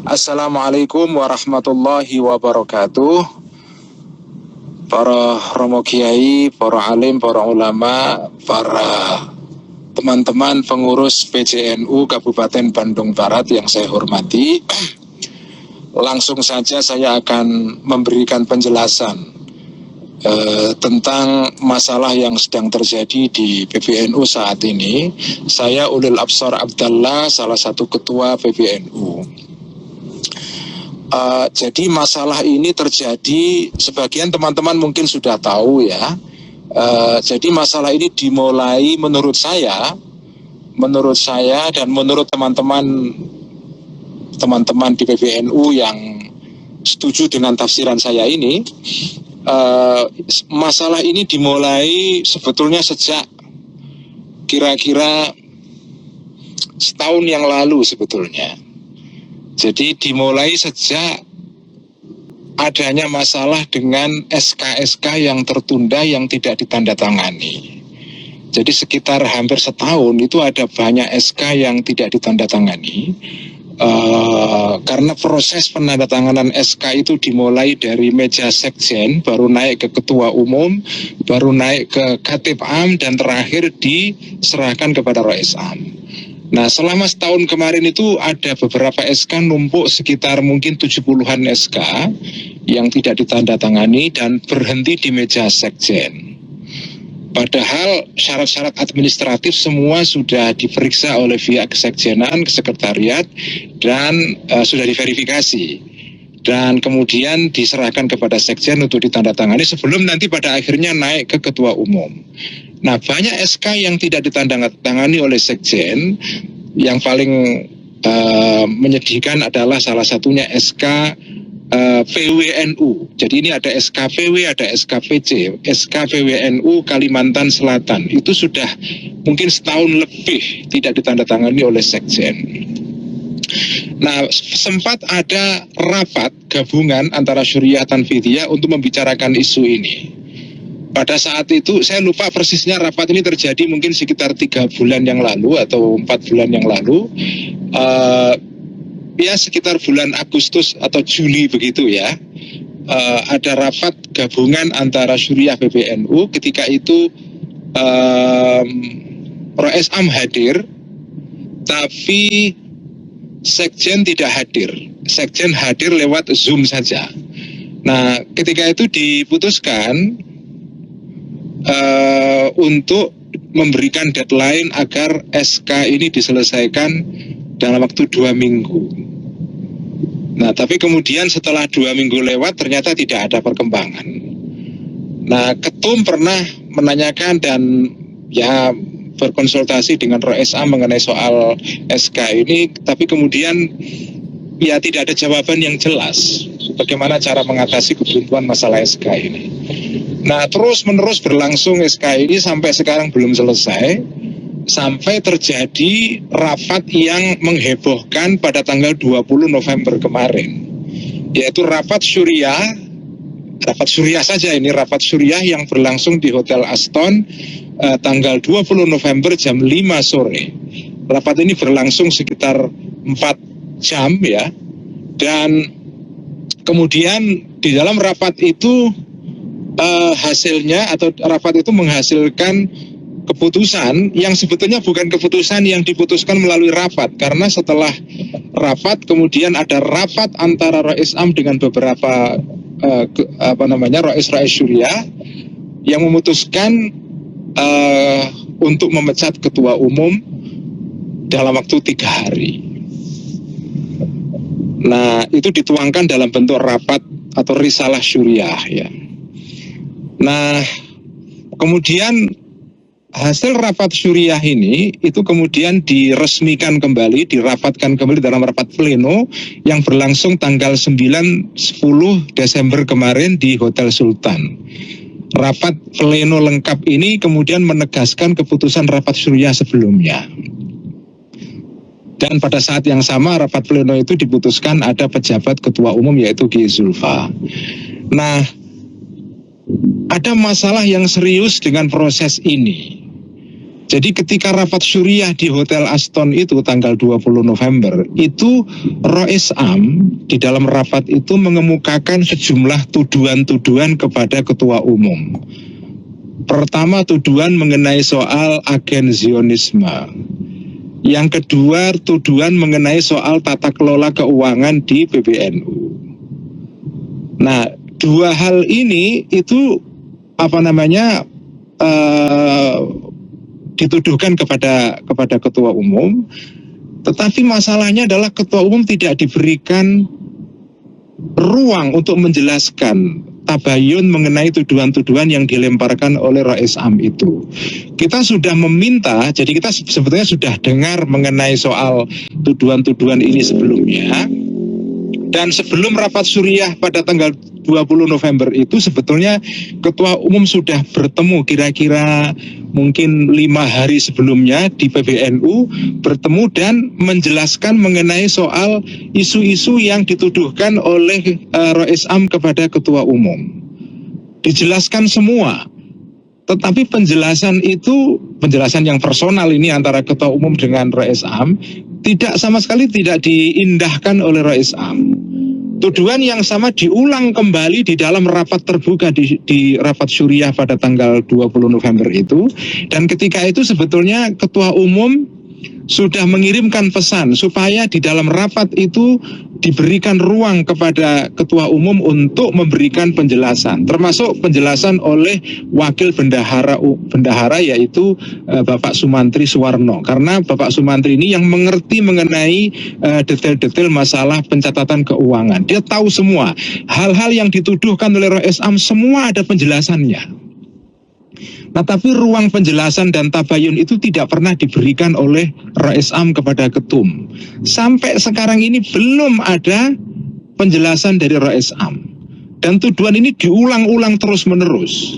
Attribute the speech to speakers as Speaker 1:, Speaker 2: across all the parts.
Speaker 1: Assalamualaikum warahmatullahi wabarakatuh. Para romo kiai, para alim, para ulama, para teman-teman pengurus PJNU Kabupaten Bandung Barat yang saya hormati, langsung saja saya akan memberikan penjelasan tentang masalah yang sedang terjadi di PBNU saat ini. Saya Ulil Absar Abdallah, salah satu ketua PBNU. Jadi masalah ini terjadi, sebagian teman-teman mungkin sudah tahu ya. Jadi masalah ini dimulai menurut saya dan menurut teman-teman di PBNU yang setuju dengan tafsiran saya ini, masalah ini dimulai sebetulnya sejak kira-kira setahun yang lalu sebetulnya. Jadi dimulai sejak adanya masalah dengan SK-SK yang tertunda yang tidak ditandatangani. Jadi sekitar hampir setahun itu ada banyak SK yang tidak ditandatangani. Karena proses penandatanganan SK itu dimulai dari meja sekjen, baru naik ke ketua umum, baru naik ke Khatib Am, dan terakhir diserahkan kepada Rais Am. Nah, selama setahun kemarin itu ada beberapa SK numpuk sekitar mungkin 70-an SK yang tidak ditandatangani dan berhenti di meja sekjen. Padahal syarat-syarat administratif semua sudah diperiksa oleh pihak kesekjenan, sekretariat, dan sudah diverifikasi. Dan kemudian diserahkan kepada sekjen untuk ditandatangani sebelum nanti pada akhirnya naik ke ketua umum. Nah, banyak SK yang tidak ditandatangani oleh sekjen. Yang paling menyedihkan adalah salah satunya SK PWNU. Jadi ini ada SKPW, ada SKPC. SKPWNU Kalimantan Selatan itu sudah mungkin setahun lebih tidak ditandatangani oleh sekjen. Nah, sempat ada rapat gabungan antara Syuriah Tanfidiyah untuk membicarakan isu ini. Pada saat itu, saya lupa persisnya rapat ini terjadi mungkin sekitar 3 bulan yang lalu atau 4 bulan yang lalu. Ya sekitar bulan Agustus atau Juli begitu ya. Ada rapat gabungan antara Syuriah PBNU. Ketika itu Rais Am hadir, tapi sekjen tidak hadir. Sekjen hadir lewat Zoom saja. Nah, ketika itu diputuskan untuk memberikan deadline agar SK ini diselesaikan dalam waktu 2 minggu. Nah, tapi kemudian setelah 2 minggu lewat ternyata tidak ada perkembangan. Nah, Ketum pernah menanyakan dan ya berkonsultasi dengan Rais Am mengenai soal SK ini, tapi kemudian ya tidak ada jawaban yang jelas bagaimana cara mengatasi kebuntuan masalah SK ini. Nah, terus-menerus berlangsung SK ini sampai sekarang belum selesai, sampai terjadi rapat yang menghebohkan pada tanggal 20 November kemarin, yaitu rapat Syuriah saja ini, rapat Syuriah yang berlangsung di Hotel Aston tanggal 20 November jam 5 sore. Rapat ini berlangsung sekitar 4 jam ya, dan kemudian di dalam rapat itu hasilnya atau rapat itu menghasilkan keputusan yang sebetulnya bukan keputusan yang diputuskan melalui rapat, karena setelah rapat kemudian ada rapat antara Rais Am dengan beberapa Rais Syuriah yang memutuskan untuk memecat ketua umum dalam waktu 3 hari. Nah, itu dituangkan dalam bentuk rapat atau risalah Syuriah ya. Nah, kemudian hasil rapat Syuriah ini itu kemudian diresmikan kembali, dirapatkan kembali dalam rapat pleno yang berlangsung tanggal 9-10 Desember kemarin di Hotel Sultan. Rapat pleno lengkap ini kemudian menegaskan keputusan rapat Syuriah sebelumnya. Dan pada saat yang sama rapat pleno itu diputuskan ada pejabat ketua umum yaitu Ki Zulfa. Nah, ada masalah yang serius dengan proses ini. Jadi ketika rapat syuriah di Hotel Aston itu tanggal 20 November, itu Rois Am di dalam rapat itu mengemukakan sejumlah tuduhan-tuduhan kepada Ketua Umum. Pertama, tuduhan mengenai soal agen Zionisme. Yang kedua, tuduhan mengenai soal tata kelola keuangan di PBNU. Nah, dua hal ini itu dituduhkan kepada Ketua Umum, tetapi masalahnya adalah Ketua Umum tidak diberikan ruang untuk menjelaskan tabayun mengenai tuduhan-tuduhan yang dilemparkan oleh Rois Am itu. Kita sudah meminta, jadi kita sebetulnya sudah dengar mengenai soal tuduhan-tuduhan ini sebelumnya, dan sebelum rapat syuriah pada tanggal 20 November itu sebetulnya Ketua Umum sudah bertemu kira-kira mungkin 5 hari sebelumnya di PBNU, bertemu dan menjelaskan mengenai soal isu-isu yang dituduhkan oleh Rois Am kepada Ketua Umum. Dijelaskan semua. Tetapi penjelasan itu, penjelasan yang personal ini antara Ketua Umum dengan Rois Am, sama sekali tidak diindahkan oleh Rois Am. Tuduhan yang sama diulang kembali di dalam rapat terbuka di rapat syuriah pada tanggal 20 November itu. Dan ketika itu sebetulnya Ketua Umum sudah mengirimkan pesan supaya di dalam rapat itu diberikan ruang kepada Ketua Umum untuk memberikan penjelasan, termasuk penjelasan oleh Wakil Bendahara yaitu Bapak Sumantri Suwarno, karena Bapak Sumantri ini yang mengerti mengenai detail-detail masalah pencatatan keuangan. Dia tahu semua hal-hal yang dituduhkan oleh Rois Am, semua ada penjelasannya. Nah, tapi ruang penjelasan dan tabayun itu tidak pernah diberikan oleh Rois Am kepada Ketum. Sampai sekarang ini belum ada penjelasan dari Rois Am. Dan tuduhan ini diulang-ulang terus-menerus.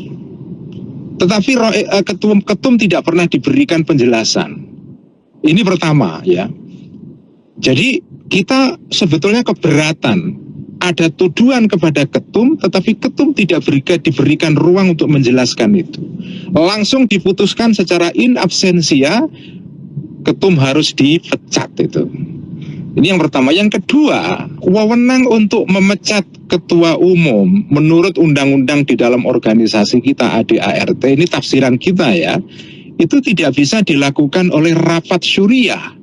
Speaker 1: Tetapi Ketum tidak pernah diberikan penjelasan. Ini pertama ya. Jadi kita sebetulnya keberatan ada tuduhan kepada Ketum, tetapi Ketum tidak diberikan ruang untuk menjelaskan itu. Langsung diputuskan secara in absentia, Ketum harus dipecat itu. Ini yang pertama. Yang kedua, wewenang untuk memecat Ketua Umum menurut undang-undang di dalam organisasi kita ADART, ini tafsiran kita ya, itu tidak bisa dilakukan oleh rapat syuriah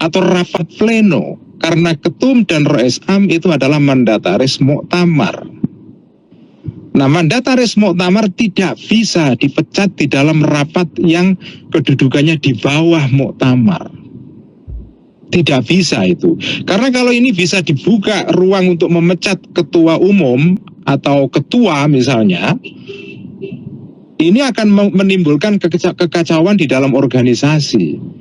Speaker 1: atau rapat pleno. Karena Ketum dan Rois Am itu adalah mandataris muktamar. Nah, mandataris muktamar tidak bisa dipecat di dalam rapat yang kedudukannya di bawah muktamar. Tidak bisa itu. Karena kalau ini bisa dibuka ruang untuk memecat Ketua Umum atau Ketua misalnya, ini akan menimbulkan kekacauan di dalam organisasi.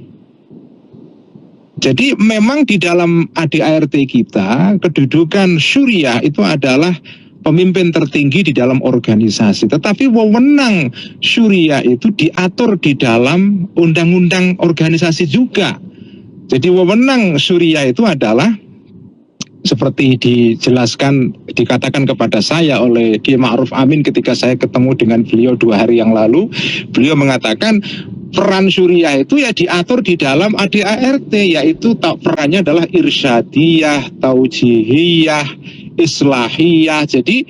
Speaker 1: Jadi memang di dalam ADART kita, kedudukan syuriah itu adalah pemimpin tertinggi di dalam organisasi. Tetapi wewenang syuriah itu diatur di dalam undang-undang organisasi juga. Jadi wewenang syuriah itu adalah seperti dijelaskan, dikatakan kepada saya oleh Kiai Ma'ruf Amin ketika saya ketemu dengan beliau 2 hari yang lalu. Beliau mengatakan peran syuriah itu ya diatur di dalam ADART, yaitu perannya adalah irsyadiyah, taujihiyah, islahiyah. Jadi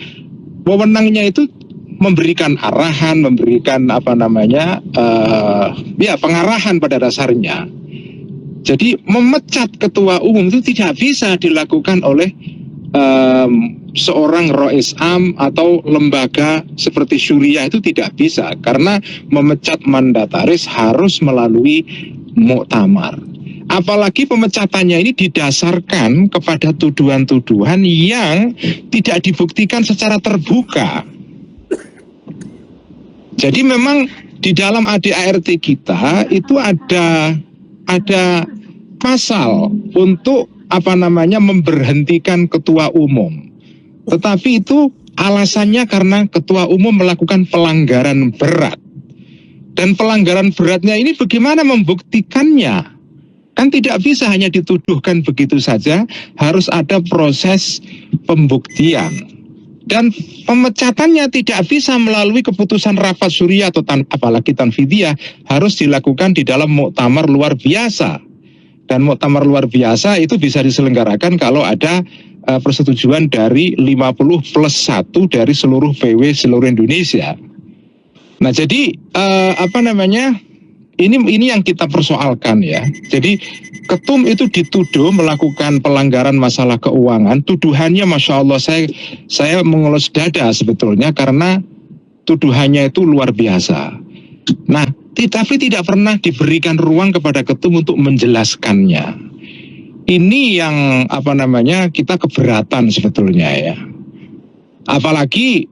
Speaker 1: wewenangnya itu memberikan arahan, memberikan pengarahan pada dasarnya. Jadi memecat Ketua Umum itu tidak bisa dilakukan oleh seorang Rois Am atau lembaga seperti syuriah, itu tidak bisa, karena memecat mandataris harus melalui muktamar. Apalagi pemecatannya ini didasarkan kepada tuduhan-tuduhan yang tidak dibuktikan secara terbuka. Jadi memang di dalam ADART kita itu ada pasal untuk memberhentikan Ketua Umum. Tetapi itu alasannya karena Ketua Umum melakukan pelanggaran berat. Dan pelanggaran beratnya ini bagaimana membuktikannya? Kan tidak bisa hanya dituduhkan begitu saja, harus ada proses pembuktian. Dan pemecatannya tidak bisa melalui keputusan rapat syuriah atau apalagi tanfidiyah, harus dilakukan di dalam muktamar luar biasa. Dan muktamar luar biasa itu bisa diselenggarakan kalau ada persetujuan dari 50+1 dari seluruh PW seluruh Indonesia. Nah, jadi ini yang kita persoalkan ya. Jadi ketum itu dituduh melakukan pelanggaran masalah keuangan. Tuduhannya Masya Allah saya mengelus dada sebetulnya karena tuduhannya itu luar biasa. Nah, tapi tidak pernah diberikan ruang kepada ketum untuk menjelaskannya. Ini yang kita keberatan sebetulnya ya. Apalagi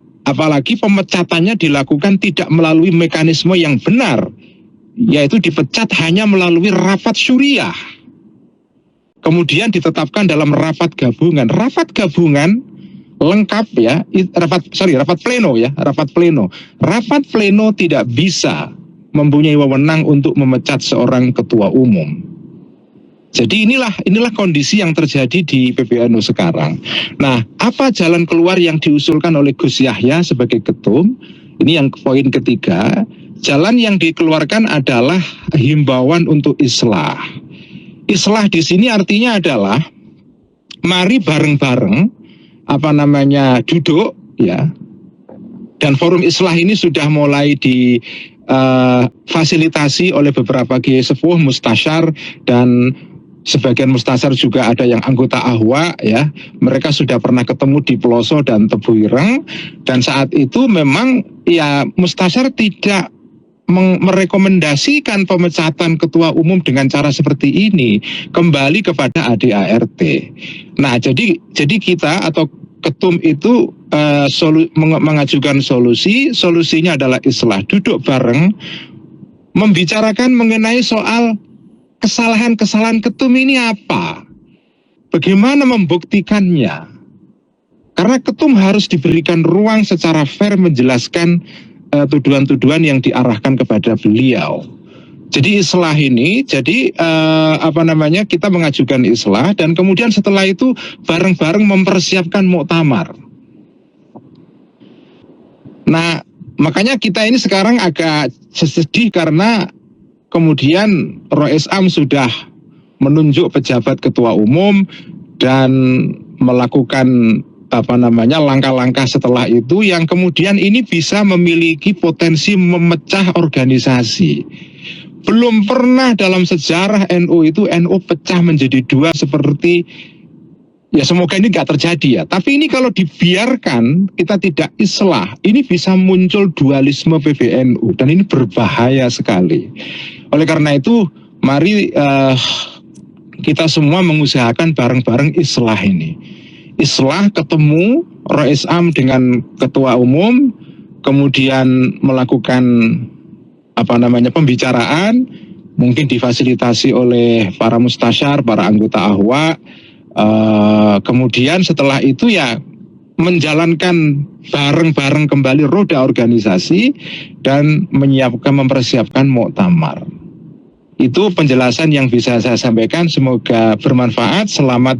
Speaker 1: pemecatannya dilakukan tidak melalui mekanisme yang benar, yaitu dipecat hanya melalui rapat syuriah. Kemudian ditetapkan dalam rapat gabungan. Rapat gabungan lengkap ya, rapat pleno ya, rapat pleno. Rapat pleno tidak bisa mempunyai wewenang untuk memecat seorang ketua umum. Jadi inilah kondisi yang terjadi di PBNU sekarang. Nah, apa jalan keluar yang diusulkan oleh Gus Yahya sebagai ketum? Ini yang poin ketiga. Jalan yang dikeluarkan adalah himbauan untuk islah. Islah di sini artinya adalah mari bareng-bareng duduk ya. Dan forum islah ini sudah mulai difasilitasi oleh beberapa kiai sepuh, mustasyar, dan sebagian mustasyar juga ada yang anggota ahwa ya. Mereka sudah pernah ketemu di Peloso dan Tebu Ireng, dan saat itu memang ya mustasyar tidak merekomendasikan pemecatan ketua umum dengan cara seperti ini, kembali kepada ADART. Nah, jadi kita atau ketum itu mengajukan solusinya adalah islah, duduk bareng, membicarakan mengenai soal kesalahan-kesalahan ketum ini apa, bagaimana membuktikannya. Karena ketum harus diberikan ruang secara fair menjelaskan tuduhan-tuduhan yang diarahkan kepada beliau. Jadi islah ini, kita mengajukan islah dan kemudian setelah itu bareng-bareng mempersiapkan muktamar. Nah, makanya kita ini sekarang agak sedih karena kemudian Rois Am sudah menunjuk pejabat ketua umum dan melakukan langkah-langkah setelah itu yang kemudian ini bisa memiliki potensi memecah organisasi. Belum pernah dalam sejarah NU pecah menjadi dua seperti, ya semoga ini nggak terjadi ya. Tapi ini kalau dibiarkan, kita tidak islah, ini bisa muncul dualisme PBNU dan ini berbahaya sekali. Oleh karena itu, mari kita semua mengusahakan bareng-bareng islah ini. Islah, ketemu Rois Am dengan ketua umum, kemudian melakukan pembicaraan, mungkin difasilitasi oleh para mustasyar, para anggota ahwa. Kemudian setelah itu ya menjalankan bareng-bareng kembali roda organisasi dan mempersiapkan muktamar. Itu penjelasan yang bisa saya sampaikan, semoga bermanfaat. Selamat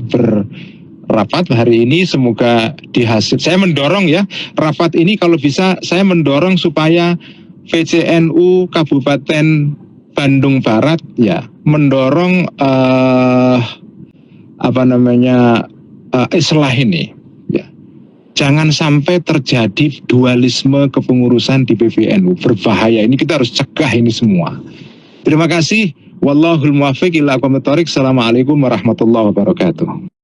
Speaker 1: rapat hari ini, semoga dihasil. Saya mendorong ya, rapat ini kalau bisa saya mendorong supaya VCNU Kabupaten Bandung Barat ya mendorong islah ini ya. Jangan sampai terjadi dualisme kepengurusan di PBNU, berbahaya. Ini kita harus cegah ini semua. Terima kasih. Wallahul muwaffiq ila aqwamit thoriq. Assalamualaikum warahmatullahi wabarakatuh.